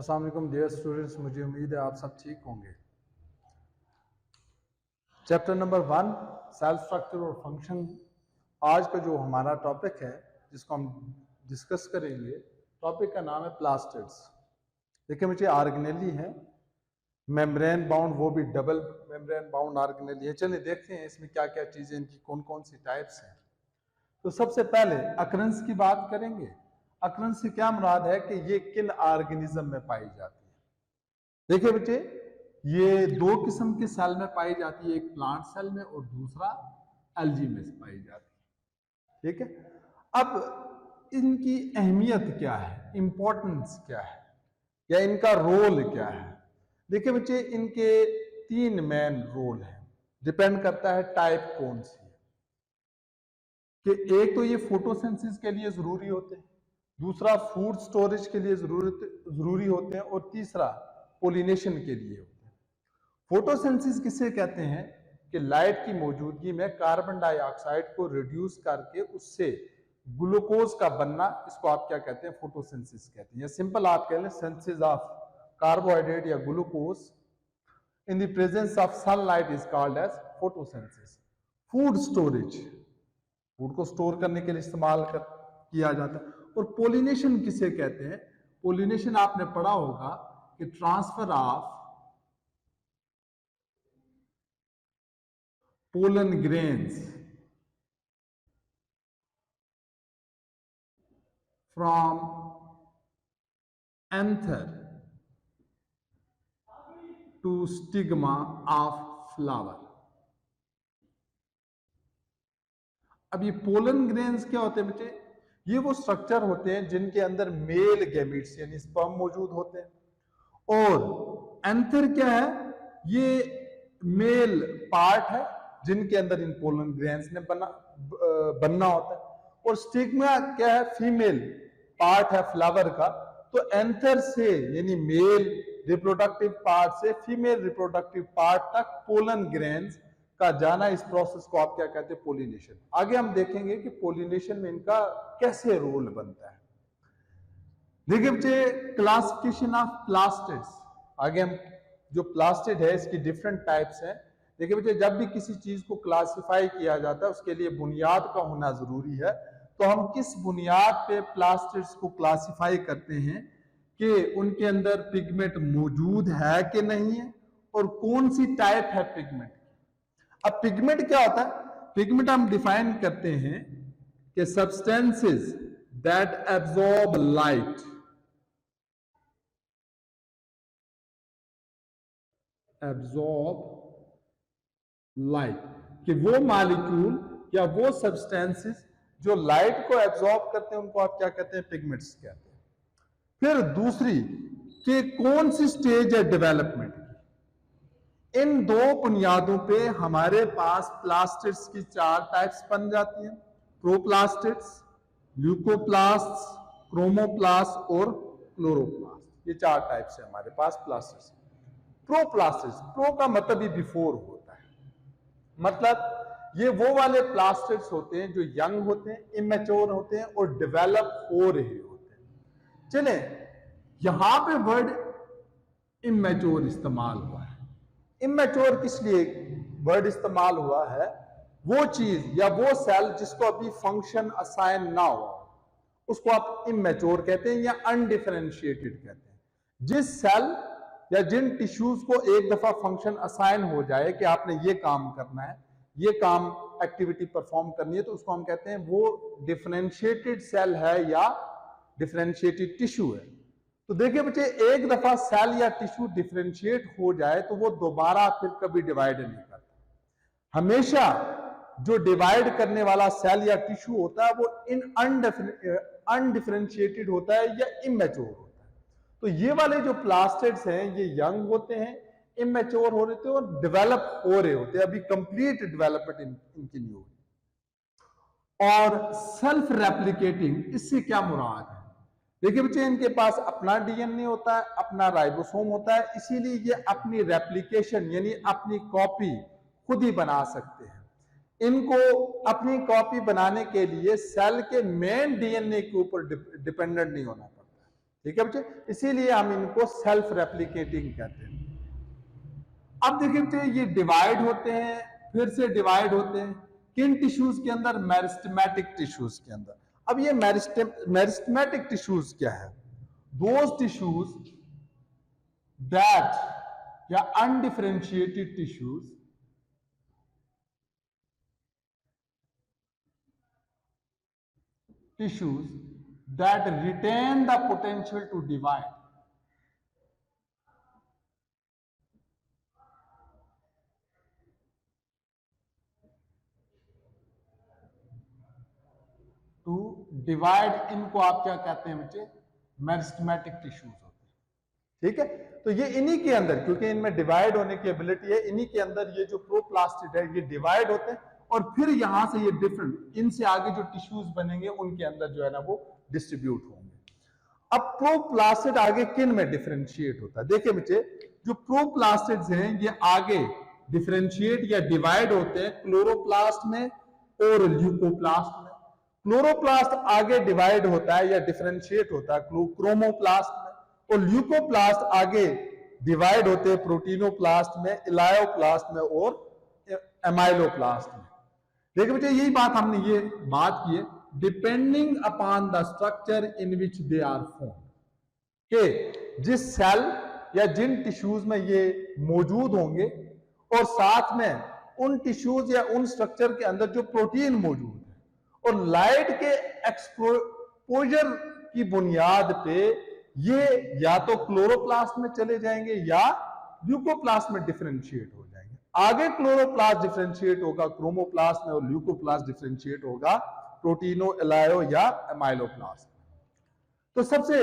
अस्सलाम वालेकुम dear students, मुझे उम्मीद है आप सब ठीक होंगे। चैप्टर नंबर 1 सेल स्ट्रक्चर और फंक्शन आज का जो हमारा टॉपिक है जिसको हम डिस्कस करेंगे, टॉपिक का नाम है प्लास्टिड्स। देखिए मुझे ऑर्गेनेली है, मेम्ब्रेन बाउंड, वो भी डबल मेम्ब्रेन बाउंड ऑर्गेनेली है। चलिए देखते हैं इसमें क्या क्या चीजें, इनकी कौन कौन सी टाइप्स हैं। तो सबसे पहले अकरेंस की बात करेंगे। अकरेंस से क्या मुराद है कि ये किन ऑर्गेनिज्म में पाई जाती है। देखिए बच्चे, ये दो किस्म के सेल में पाई जाती है, एक प्लांट सेल में और दूसरा एल्गी में पाई जाती है। ठीक है, अब इनकी अहमियत क्या है, इंपॉर्टेंस क्या है, या इनका रोल क्या है। देखिए बच्चे, इनके 3 मेन रोल हैं, डिपेंड करता है टाइप कौन सी है। कि एक तो ये फोटोसिंथेसिस के लिए जरूरी होते हैं, दूसरा फूड स्टोरेज के लिए जरूरी होते हैं, और तीसरा पोलिनेशन के लिए होते हैं। फोटोसिंथेसिस किसे कहते हैं कि लाइट की मौजूदगी में कार्बन डाइऑक्साइड को रिड्यूस करके उससे ग्लूकोज का बनना, इसको आप क्या कहते हैं, फोटोसिंथेसिस कहते हैं। या सिंपल आप कह लें सिंथेसिस ऑफ कार्बोहाइड्रेट या glucose in the presence of sunlight is called as photosynthesis. Food storage, food को स्टोर करने के लिए इस्तेमाल किया जाता है। और पोलिनेशन किसे कहते हैं, पोलिनेशन आपने पढ़ा होगा कि transfer of pollen grains from anther to stigma of flower. अब ये पोलन ग्रेन्स क्या होते हैं बच्चे, ये वो स्ट्रक्चर होते हैं जिनके अंदर मेल गैमीट्स यानी स्पर्म मौजूद होते हैं। और एंथर क्या है, ये मेल पार्ट है जिनके अंदर इन पोलन ग्रेन्स ने बनना होता है। और स्टिग्मा क्या है, फीमेल पार्ट है फ्लावर का। तो एंथर से यानी मेल रिप्रोडक्टिव पार्ट से फीमेल रिप्रोडक्टिव पार्ट तक पोलन ग्रेन्स का जाना, इस प्रोसेस को आप क्या कहते हैं, पोलिनेशन। आगे हम देखेंगे कि पोलिनेशन में इनका कैसे रोल बनता है। देखिए बच्चे, क्लासिफिकेशन ऑफ प्लास्टिड्स। आगे हम जो प्लास्टिड है इसकी डिफरेंट टाइप्स हैं। देखिए बच्चे, जब भी किसी चीज को क्लासिफाई किया जाता है उसके लिए बुनियाद का होना जरूरी है। तो हम किस बुनियाद पे प्लास्टिड्स को क्लासिफाई करते हैं कि उनके अंदर पिगमेंट मौजूद है कि नहीं है, और कौन सी टाइप है पिगमेंट। अब पिगमेंट क्या होता है, पिगमेंट हम डिफाइन करते हैं कि सब्सटेंसेस दैट एब्जॉर्ब लाइट, कि वो मॉलिक्यूल या वो सब्सटेंसेस जो लाइट को एब्जॉर्ब करते हैं उनको आप क्या कहते हैं, पिगमेंट्स कहते हैं। फिर दूसरी कि कौन सी स्टेज है डेवलपमेंट की। इन दो बुनियादों पे हमारे पास प्लास्टिड्स की 4 टाइप्स बन जाती हैं, प्रोप्लास्टिड्स, ल्यूकोप्लास्ट्स, क्रोमोप्लास्ट और क्लोरोप्लास्ट। ये 4 टाइप्स है हमारे पास प्लास्टिड्स। प्रोप्लास्टिड्स, प्रो का मतलब ही बिफोर होता है, मतलब ये वो वाले प्लास्टिड्स होते हैं जो यंग होते हैं, इमेच्योर होते हैं और डेवलप हो रहे होते हैं। चले, यहां पे वर्ड इमेच्योर इस्तेमाल हुआ है। इमेच्योर किस लिए वर्ड इस्तेमाल हुआ है, वो चीज या वो सेल जिसको अभी फंक्शन असाइन ना हुआ उसको आप इमेच्योर कहते हैं या अनडिफरेंशिएटेड कहते हैं। जिस सेल या जिन टिश्यूज को एक दफा फंक्शन असाइन हो जाए कि आपने ये काम करना है, ये काम एक्टिविटी परफॉर्म करनी है, तो उसको हम कहते हैं वो डिफरेंशिएटेड सेल है या डिफरेंशिएटेड टिश्यू है। तो देखिए बच्चे, एक दफा सेल या टिश्यू डिफरेंशिएट हो जाए तो वो दोबारा फिर कभी डिवाइड नहीं करता। हमेशा जो डिवाइड करने वाला सेल या टिश्यू होता है वो अनडिफरेंशिएटेड होता है या इमेच्योर होता है। तो ये वाले जो प्लास्टिड्स हैं ये यंग होते हैं, इमेच्योर हो रहे थे और डेवलप हो रहे होते हैं, अभी कंप्लीट डेवलपमेंट इनकी नहीं हुई। और सेल्फ रेप्लिकेटिंग, इससे क्या मुराद है। देखिए बच्चे, इनके पास अपना डीएनए होता है, अपना राइबोसोम होता है, इसीलिए ये अपनी रेप्लिकेशन यानी अपनी कॉपी खुद ही बना सकते हैं। इनको अपनी कॉपी बनाने के लिए सेल के मेन डीएनए के ऊपर डिपेंडेंट नहीं होना पड़ता। ठीक है बच्चे, इसीलिए हम इनको सेल्फ रेप्लिकेटिंग कहते हैं। अब देखिए बच्चे, ये डिवाइड होते हैं, फिर से डिवाइड होते हैं, किन टिश्यूज के अंदर? मेरिस्टेमेटिक टिश्यूज के अंदर। अब ये मेरिस्टेमेटिक टिश्यूज क्या है? दोज टिश्यूज दैट या undifferentiated tissues that retain the potential to divide. To divide, इनको आप क्या कहते हैं बच्चे? मेरिस्टेमेटिक टिश्यूज होते हैं। ठीक है, तो ये इन्हीं के अंदर, क्योंकि इनमें डिवाइड होने की एबिलिटी है, इन्हीं के अंदर ये जो प्रोप्लास्टिड है ये डिवाइड होते हैं, और फिर यहां से ये डिफरेंट, इनसे आगे जो टिश्यूज बनेंगे उनके अंदर जो है ना वो डिस्ट्रीब्यूट होंगे। अब प्रोप्लास्टिड आगे किन में डिफरेंशिएट होता है? देखिए बच्चे, जो प्रोप्लास्टिड्स हैं ये आगे डिफरेंशिएट या डिवाइड होते हैं क्लोरोप्लास्ट में और ल्यूकोप्लास्ट में। क्लोरोप्लास्ट आगे डिवाइड होता है या डिफरेंशिएट होता है क्रोमोप्लास्ट में, और ल्यूकोप्लास्ट आगे डिवाइड होते हैं प्रोटीनोप्लास्ट में, इलायोप्लास्ट में और एमाइलोप्लास्ट में। देखिए बच्चे, यही बात हमने ये बात की है, depending upon the structure in which they are form, के जिस सेल या जिन टिश्यूज में ये मौजूद होंगे, और साथ में उन टिश्यूज या उन स्ट्रक्चर के अंदर जो प्रोटीन मौजूद है, और लाइट के एक्सपोजर की बुनियाद पे ये या तो क्लोरोप्लास्ट में चले जाएंगे या ल्यूकोप्लास्ट में डिफरेंशिएट हो जाएंगे। आगे क्लोरोप्लास्ट डिफरेंशिएट होगा क्रोमोप्लास्ट में, और ल्यूकोप्लास्ट डिफरेंशिएट होगा प्रोटीनो, इलायो या एमाइलोप्लास्ट। तो सबसे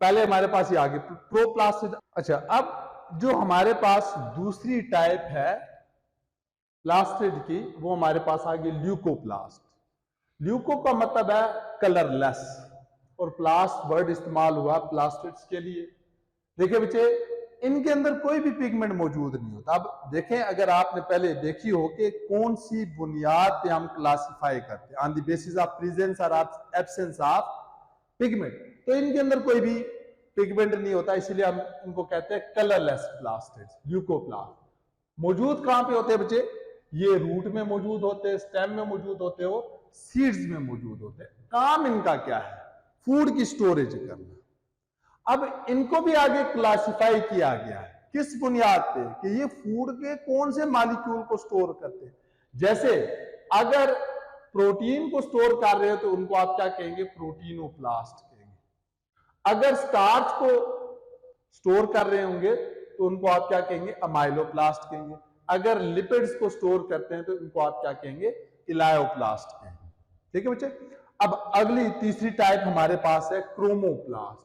पहले हमारे पास ये आगे प्रोप्लास्ट। अच्छा, अब जो हमारे पास दूसरी टाइप है प्लास्टिड की, वो हमारे पास आगे ल्यूकोप्लास्ट। ल्यूको का मतलब है कलरलेस, और प्लास्ट वर्ड इस्तेमाल हुआ प्लास्टिड्स के लिए। देखिए बच्चे, इनके अंदर कोई भी पिगमेंट मौजूद नहीं होता। अब देखें, अगर आपने पहले देखी हो कि कौन सी बुनियाद पे हम क्लासिफाई करते हैं, on the basis of presence और एब्सेंस ऑफ पिगमेंट, तो इनके अंदर कोई भी पिगमेंट नहीं होता, इसीलिए हम इनको कहते हैं कलरलेस प्लास्टिड्स, ल्यूकोप्लास्ट। मौजूद कहां पे होते हैं बच्चे? ये रूट में मौजूद होते हैं, स्टेम में मौजूद होते हैं, और सीड्स में मौजूद होते हैं। काम इनका क्या है? फूड की स्टोरेज करना। अब इनको भी आगे क्लासिफाई किया गया है, किस बुनियाद पे? कि ये फूड के कौन से मॉलिक्यूल को स्टोर करते हैं। जैसे अगर प्रोटीन को स्टोर कर रहे हो तो उनको आप क्या कहेंगे? प्रोटीनोप्लास्ट कहेंगे। अगर स्टार्च को स्टोर कर रहे होंगे तो उनको आप क्या कहेंगे? अमाइलोप्लास्ट कहेंगे। अगर लिपिड्स को स्टोर करते हैं तो इनको आप क्या कहेंगे? इलायोप्लास्ट कहेंगे। ठीक है बच्चे, अब अगली तीसरी टाइप हमारे पास है क्रोमोप्लास्ट।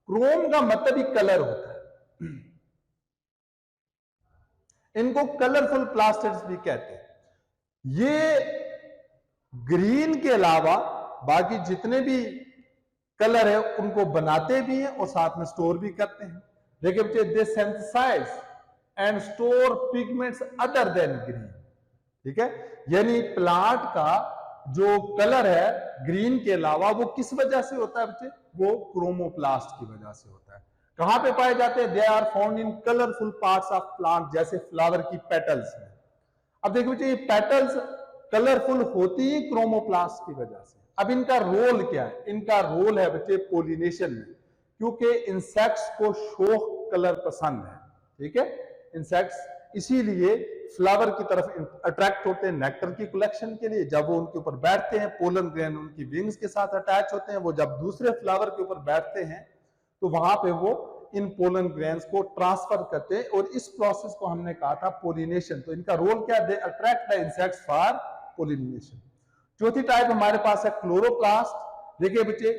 क्रोम का मतलब ही कलर होता है, इनको कलरफुल प्लास्टिड्स भी कहते हैं। ये ग्रीन के अलावा बाकी जितने भी कलर है उनको बनाते भी हैं और साथ में स्टोर भी करते हैं। देखिए बच्चे, they synthesize and store pigments other than green. ठीक है, यानी प्लांट का जो कलर है ग्रीन के अलावा वो किस वजह से होता है बच्चे? वो क्रोमोप्लास्ट की वजह से होता है। कहां पे पाए जाते हैं? They are found in colourful parts of plant, जैसे फ्लावर की पेटल्स में। अब देखिए बच्चे, ये पेटल्स कलरफुल होती ही क्रोमोप्लास्ट की वजह से। अब इनका रोल क्या है? इनका रोल है बच्चे पोलिनेशन में, क्योंकि इंसेक्ट्स को शोख कलर पसंद है। ठीक है, इंसेक्ट्स इसीलिए फ्लावर की तरफ अट्रैक्ट होते हैं नेक्टर की कलेक्शन के लिए। जब वो उनके ऊपर बैठते हैं, पोलन ग्रेन उनकी विंग्स के साथ अटैच होते हैं, वो जब दूसरे फ्लावर के ऊपर बैठते हैं तो वहां पे वो इन पोलन ग्रेन्स को ट्रांसफर करते हैं, और इस प्रोसेस को हमने कहा था पोलिनेशन। तो इनका रोल क्या? They attract the insects for pollination. चौथी टाइप हमारे पास है क्लोरोप्लास्ट। देखिए बच्चे,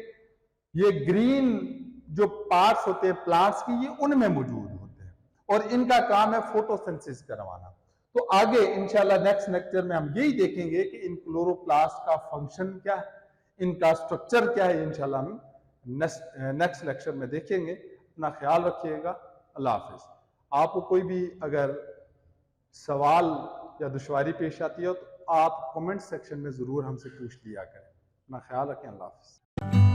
ये ग्रीन जो पार्ट्स होते हैं प्लांट्स की, ये उनमें मौजूद होते हैं, और इनका काम है फोटोसिंथेसिस करवाना। तो आगे इंशाल्लाह नेक्स्ट लेक्चर में हम यही देखेंगे कि इन क्लोरोप्लास्ट का फंक्शन क्या है, इनका स्ट्रक्चर क्या है। इंशाल्लाह हम नेक्स्ट लेक्चर में देखेंगे। अपना ख्याल रखिएगा। अल्लाह हाफिज। आपको कोई भी अगर सवाल या दुश्वारी पेश आती हो तो आप कमेंट सेक्शन में जरूर हमसे पूछ लिया करें। अपना ख्याल रखें। अल्लाह हाफिज।